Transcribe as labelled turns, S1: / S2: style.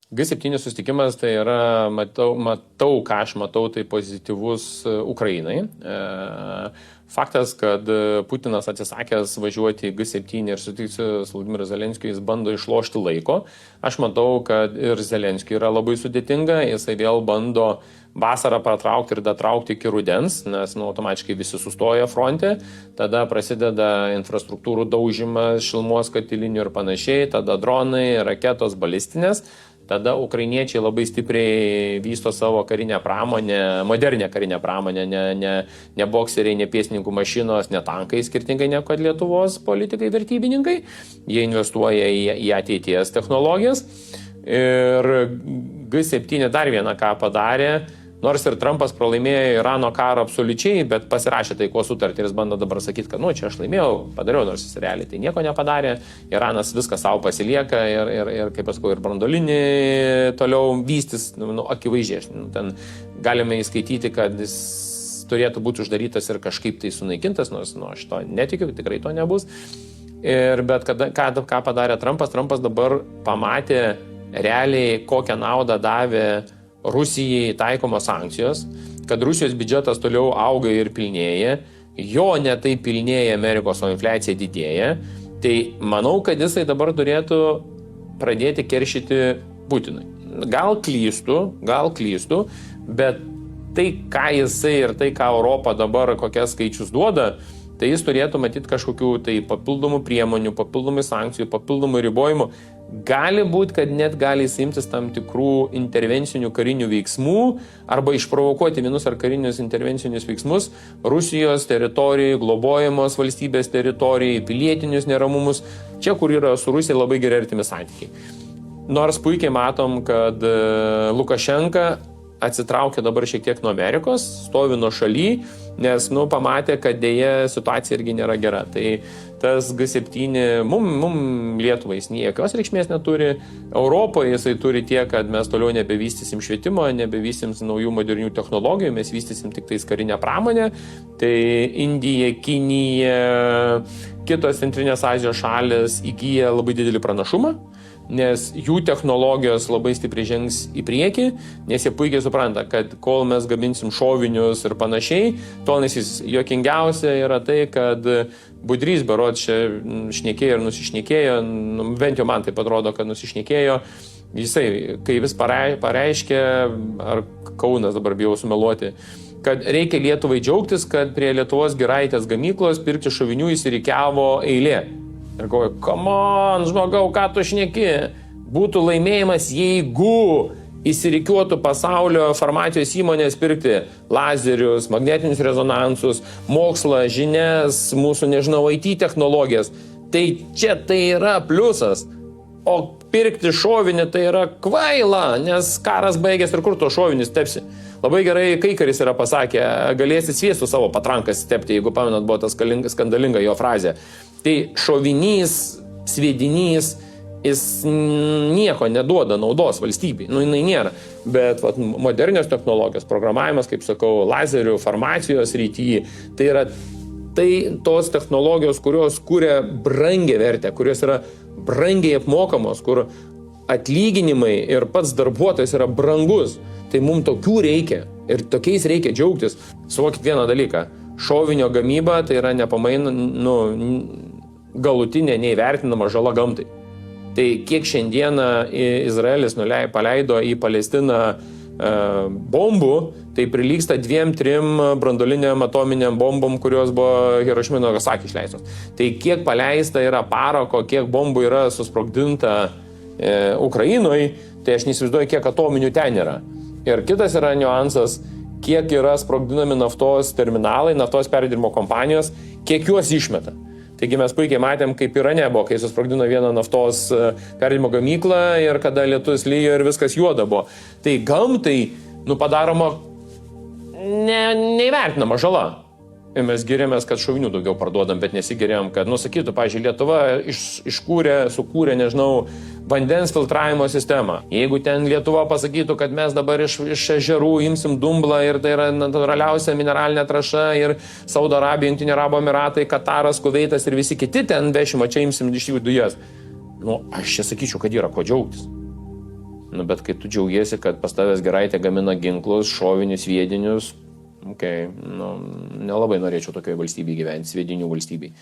S1: G7 susitikimas tai yra, matau, ką aš matau, tai pozityvus Ukrainai. Faktas, kad Putinas atsisakęs važiuoti į G7 ir sutikti su Vladimiru Zelenskiu, jis bando išlošti laiko. Aš matau, kad ir Zelenskiui yra labai sudėtinga, jisai vėl bando vasarą pratraukti ir datraukti iki rudens, nes automatiškai visi sustoja fronte, tada prasideda infrastruktūrų daužimas, šilumos katilinių ir panašiai, tada dronai, raketos, balistinės. Tada ukrainiečiai labai stipriai vysto savo karinę pramonę, modernę karinę pramonę, ne bokseriai, ne pėstininkų mašinos, ne tankai, skirtingai negu kad Lietuvos politikai, vertybininkai. Jie investuoja į ateities technologijas. Ir G7 dar vieną ką padarė, nors ir Trumpas pralaimėjo Irano karą absoliučiai, bet pasirašė taikos sutartį ir jis bando dabar sakyti, kad čia aš laimėjau, padariau, nors jis realiai tai nieko nepadarė. Iranas viską savo pasilieka ir kaip pasakau, ir branduolinį toliau vystys, akivaizdžiai. Ten galime įskaityti, kad jis turėtų būti uždarytas ir kažkaip tai sunaikintas, nors aš to netikiu, tikrai to nebus. Bet ką padarė Trumpas? Trumpas dabar pamatė realiai, kokią naudą davė Rusijai taikomos sankcijos, kad Rusijos biudžetas toliau auga ir pilnėja, jo netai pilnėja Amerikos, o infliacija didėja, tai manau, kad jisai dabar turėtų pradėti keršyti Putinui. Gal klystu, bet tai, ką jisai ir tai, ką Europa dabar kokias skaičius duoda, tai jis turėtų matyti kažkokių tai papildomų priemonių, papildomų sankcijų, papildomų ribojimų. Gali būti, kad net gali įsimtis tam tikrų intervencinių karinių veiksmų arba išprovokuoti vienus ar karinius intervencinius veiksmus Rusijos teritorijai, globojamos valstybės teritorijai, pilietinius neramumus, čia kur yra su Rusija labai geri artimi santykiai. Nors puikiai matom, kad Lukašenka atsitraukė dabar šiek tiek nuo Amerikos, stovi nuo šaly, nes pamatė, kad dėja situacija irgi nėra gera. Tai tas G7 mum Lietuvai jis jokios reikšmės neturi. Europoje jisai turi tiek, kad mes toliau nebevystysim švietimo, nebevystysim naujų modernių technologijų, mes vystysim tik tais karinę pramonę. Tai Indija, Kinija, kitos Centrinės Azijos šalis įgyja labai didelį pranašumą, nes jų technologijos labai stipriai žengs į priekį, nes jie puikiai supranta, kad kol mes gaminsim šovinius ir panašiai, tonis juokingiausia yra tai, kad Budrys berods čia šnekėjo ir nusišnekėjo, bent jau man taip atrodo, kad nusišnekėjo, jisai, kai vis pareiškė, ar Kaunas dabar bijau sumeluoti, kad reikia Lietuvai džiaugtis, kad prie Lietuvos Giraitės gamyklos pirkti šovinių įsirikiavo eilė. Ir galvoju, come on, žmogau, ką tu šneki? Būtų laimėjimas, jeigu įsirikiuotų pasaulio farmacijos įmonės pirkti lazerius, magnetinius rezonansus, mokslą, žinias, mūsų, IT technologijas. Tai čia tai yra pliusas. O pirkti šovinį tai yra kvaila, nes karas baigės ir kur to šovinis tepsi. Labai gerai Kaikaris yra pasakę, galėsi sviestų savo patrankas tepti, jeigu pamenat, buvo tas skandalinga jo frazė. Tai šovinys, sviedinys, jis nieko neduoda naudos valstybei, jinai nėra. Bet modernios technologijos, programavimas, kaip sakau, lazerių, farmacijos rytyje, tai yra tos technologijos, kurios kuria brangią vertę, kurios yra brangiai apmokamos, kur atlyginimai ir pats darbuotojas yra brangus. Tai mums tokių reikia ir tokiais reikia džiaugtis. Suvokit vieną dalyką. Šovinio gamyba tai yra galutinė neįvertinama žala gamtai. Tai kiek šiandieną Izraelis paleido į Palestiną bombų, tai prilygsta 2-3 branduoliniam atominiam bombom, kurios buvo Hirošimai ir Nagasaki išleistos. Tai kiek paleista yra parako, kiek bombų yra susprogdinta Ukrainoje, tai aš neįsivaizduoju, kiek atominių ten yra. Ir kitas yra niuansas, kiek yra sprogdinami naftos terminalai, naftos perdirbimo kompanijos, kiek juos išmeta. Taigi mes puikiai matėm, kaip Irane buvo, kai susprogdino vieną naftos perdirbimo gamyklą ir kada lietus lyjo ir viskas juoda buvo. Tai gamtai padaroma neįvertinama žala. Ir mes giriamės, kad šovinių daugiau parduodam, bet nesigiriam, kad, sakytų, pavyzdžiui, Lietuva sukūrė, vandens filtravimo sistemą. Jeigu ten Lietuva pasakytų, kad mes dabar iš ežerų imsim dumblą ir tai yra natūraliausia mineralinė trąša ir Saudo Arabija, Jungtinių Arabų Emiratai, Kataras, Kuveitas ir visi kiti ten vešim, čia imsim iš jų dujas. Aš čia sakyčiau, kad yra ko džiaugtis. Nu, bet kai tu džiaugiesi, kad pas tavęs Giraitė gamina ginklus, šovinius, sviedinius, nelabai norėčiau tokioje valstybėje gyventi, sviedinių valstybėje.